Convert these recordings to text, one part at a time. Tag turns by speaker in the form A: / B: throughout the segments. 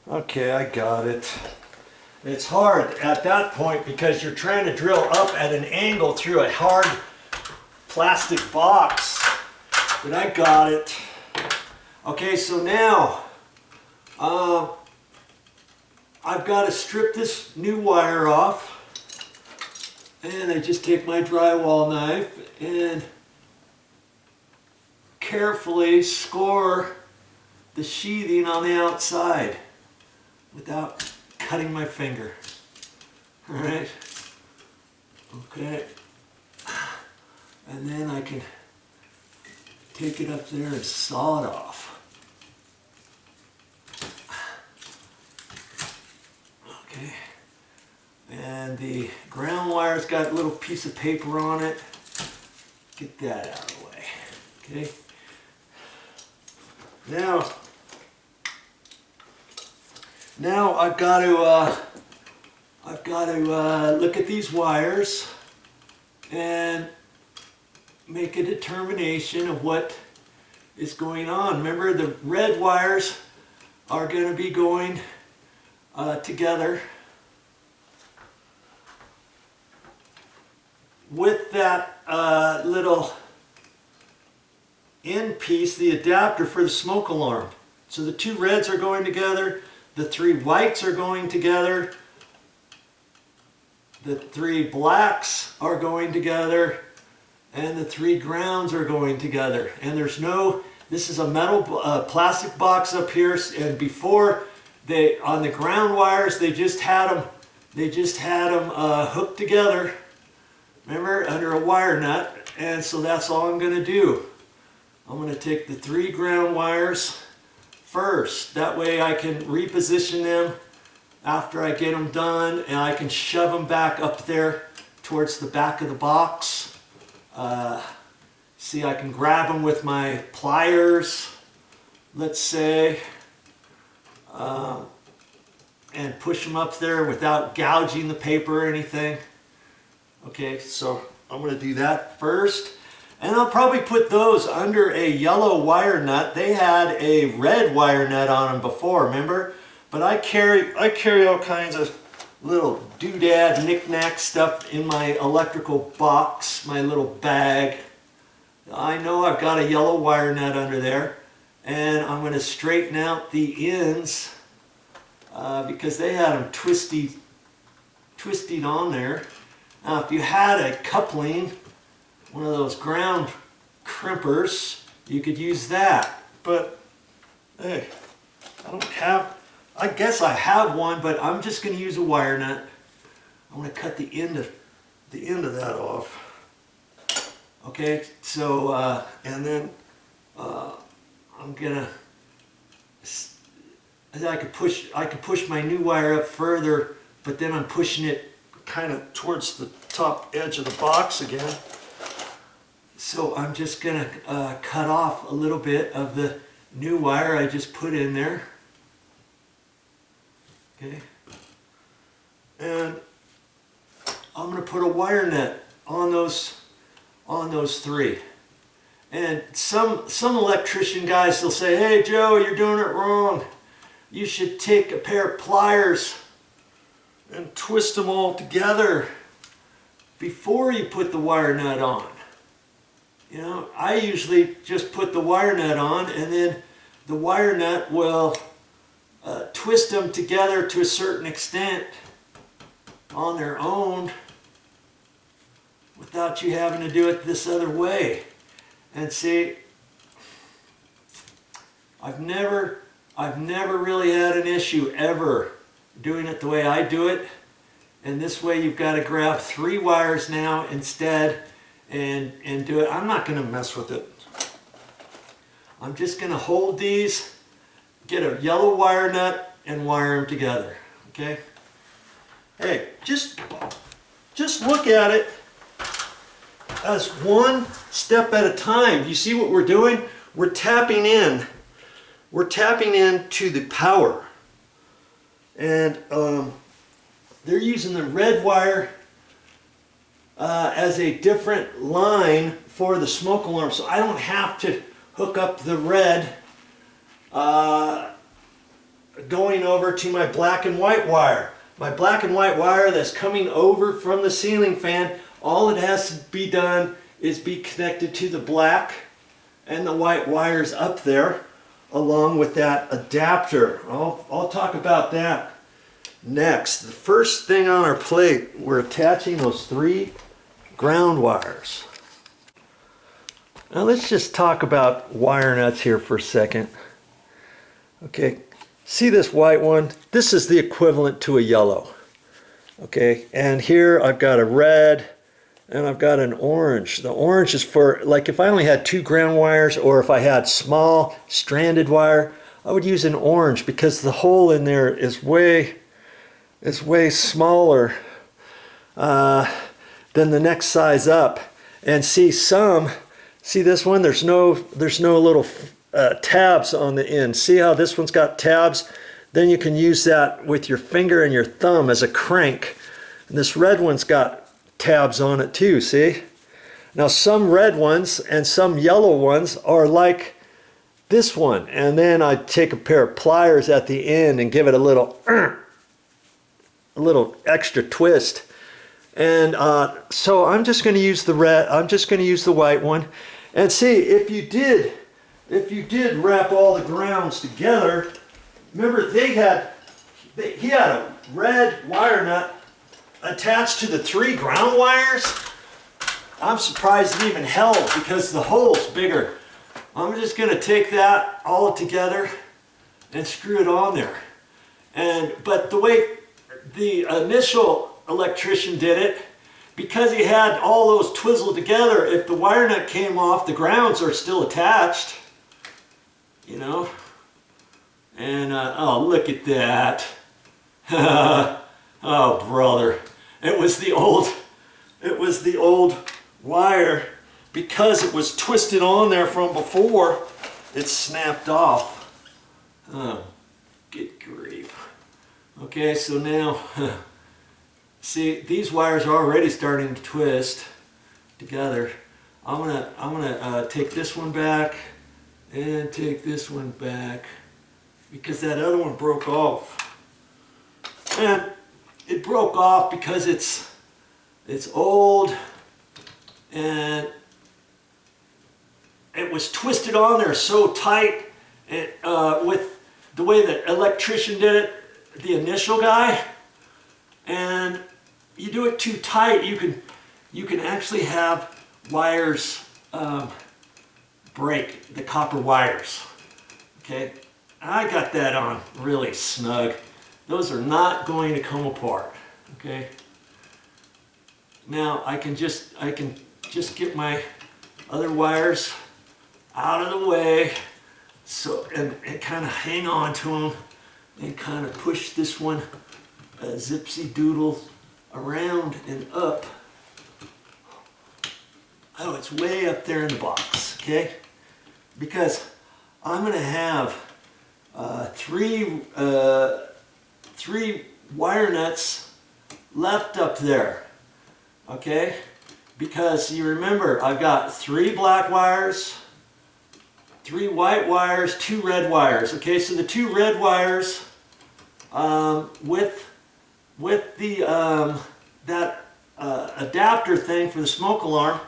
A: Okay, I got it. It's hard at that point because you're trying to drill up at an angle through a hard plastic box. But I got it. Okay, so now I've got to strip this new wire off. And I just take my drywall knife and carefully score the sheathing on the outside without cutting my finger. All right. Okay. And then I can take it up there and saw it off. Okay. And the ground wire's got a little piece of paper on it. Get that out of the way. Okay. Now I've got to look at these wires and make a determination of what is going on. Remember, the red wires are going to be going together with that little end piece, the adapter for the smoke alarm. So the two reds are going together, the three whites are going together, the three blacks are going together, and the three grounds are going together. And there's no, this is a metal plastic box up here, and before on the ground wires they just had them hooked together, remember, under a wire nut. And so that's all I'm going to do. I'm going to take the three ground wires first. That way I can reposition them after I get them done, and I can shove them back up there towards the back of the box. See, I can grab them with my pliers, let's say, and push them up there without gouging the paper or anything. Okay, so I'm going to do that first. And I'll probably put those under a yellow wire nut. They had a red wire nut on them before, remember? But I carry all kinds of little doodad knick-knack stuff in my electrical box, my little bag. I know I've got a yellow wire nut under there, and I'm going to straighten out the ends because they had them twisted on there. Now, if you had a coupling, one of those ground crimpers, you could use that. But hey, I guess I have one, but I'm just going to use a wire nut. I'm going to cut the end of that off. Okay, so and then I'm gonna. I could push my new wire up further, but then I'm pushing it kind of towards the top edge of the box again. So I'm just gonna cut off a little bit of the new wire I just put in there. Okay, and I'm going to put a wire net on those three. And some electrician guys will say, "Hey Joe, you're doing it wrong. You should take a pair of pliers and twist them all together before you put the wire nut on." You know, I usually just put the wire nut on, and then the wire nut will twist them together to a certain extent on their own without you having to do it this other way. And see, I've never really had an issue ever doing it the way I do it. And this way you've got to grab three wires now instead and do it. I'm not going to mess with it. I'm just going to hold these, get a yellow wire nut, and wire them together. Okay? Hey, just look at it as one step at a time. You see what we're doing? We're tapping in. We're tapping into the power. And they're using the red wire as a different line for the smoke alarm. So I don't have to hook up the red going over to my black and white wire. My black and white wire that's coming over from the ceiling fan, all it has to be done is be connected to the black and the white wires up there along with that adapter. I'll talk about that next. The first thing on our plate, we're attaching those 3 ground wires. Now let's just talk about wire nuts here for a second. Okay, see this white one? This is the equivalent to a yellow. Okay, and here I've got a red and I've got an orange. The orange is for, like, if I only had 2 ground wires, or if I had small stranded wire, I would use an orange because the hole in there is way smaller than the next size up. And see this one? There's no little tabs on the end. See how this one's got tabs? Then you can use that with your finger and your thumb as a crank. And this red one's got tabs on it too, see? Now some red ones and some yellow ones are like this one. And then I take a pair of pliers at the end and give it a little extra twist. And so I'm just going to use the red, I'm just going to use the white one. And see, if you did wrap all the grounds together, remember he had a red wire nut attached to the 3 ground wires. I'm surprised it even held because the hole's bigger. I'm just going to take that all together and screw it on there. But the way the initial electrician did it, because he had all those twizzled together, if the wire nut came off, the grounds are still attached, you know. And oh, look at that. Oh brother, it was the old wire, because it was twisted on there from before, it snapped off. Oh, good grief. Okay, so now see, these wires are already starting to twist together. I'm gonna take this one back and take this one back because that other one broke off. And it broke off because it's old and it was twisted on there so tight. With the way the electrician did it, the initial guy, and you do it too tight, you can actually have wires break, the copper wires. Okay, I got that on really snug. Those are not going to come apart. Okay. Now I can just get my other wires out of the way, so and kind of hang on to them and kind of push this one zipsy doodle around and up. Oh, it's way up there in the box, okay? Because I'm going to have three wire nuts left up there, okay? Because you remember, I've got 3 black wires, 3 white wires, 2 red wires. Okay, so the 2 red wires with the adapter thing for the smoke alarm,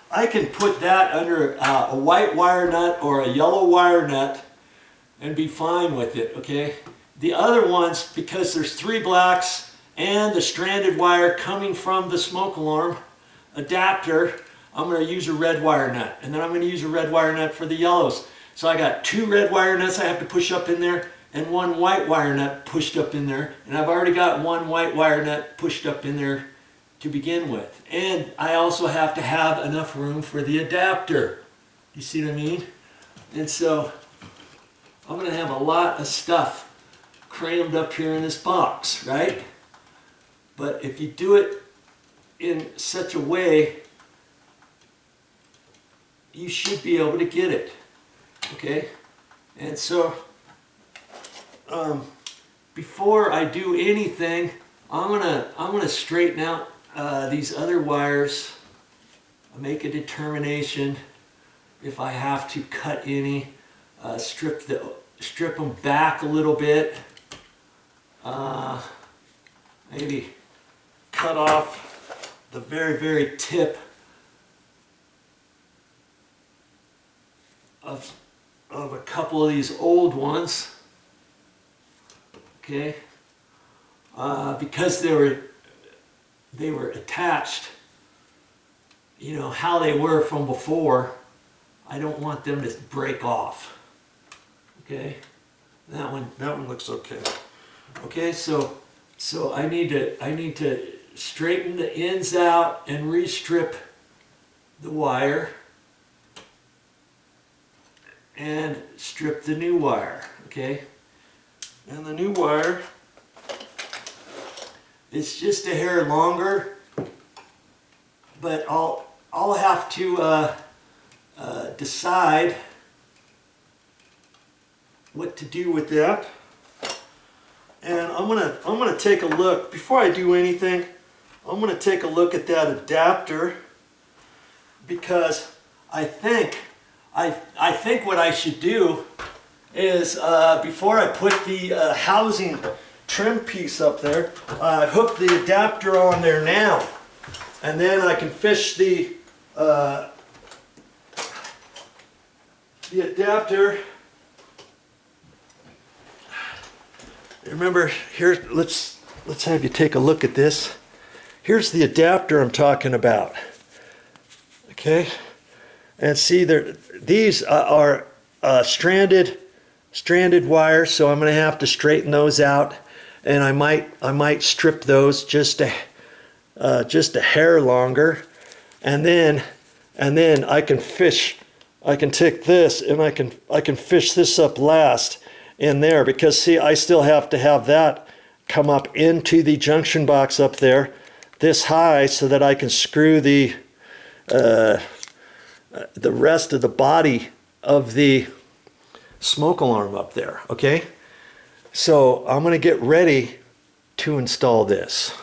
A: I can put that under a white wire nut or a yellow wire nut and be fine with it. Okay, the other ones, because there's 3 blacks and the stranded wire coming from the smoke alarm adapter, I'm going to use a red wire nut, and then I'm going to use a red wire nut for the yellows. So I got 2 red wire nuts I have to push up in there and 1 white wire nut pushed up in there, and I've already got 1 white wire nut pushed up in there to begin with. And I also have to have enough room for the adapter. You see what I mean? And so I'm going to have a lot of stuff crammed up here in this box, right? But if you do it in such a way, you should be able to get it. Okay? And so before I do anything, I'm gonna straighten out these other wires, make a determination if I have to cut any, strip them back a little bit, maybe cut off the very, very tip of a couple of these old ones. Okay, because they were attached, you know, how they were from before. I don't want them to break off. Okay, that one looks okay. Okay, so I need to straighten the ends out and restrip the wire and strip the new wire. Okay, and the new wire, it's just a hair longer, but I'll have to decide what to do with that. And I'm gonna take a look before I do anything. I'm gonna take a look at that adapter, because I think what I should do is before I put the housing trim piece up there, hook the adapter on there now, and then I can fish the adapter. Remember, here, let's have you take a look at this. Here's the adapter I'm talking about. Okay, and see, these are stranded wires, so I'm going to have to straighten those out, and I might strip those just a hair longer, and then I can fish. I can take this and I can fish this up last in there, because see, I still have to have that come up into the junction box up there this high, so that I can screw the rest of the body of the smoke alarm up there. Okay, so I'm going to get ready to install this.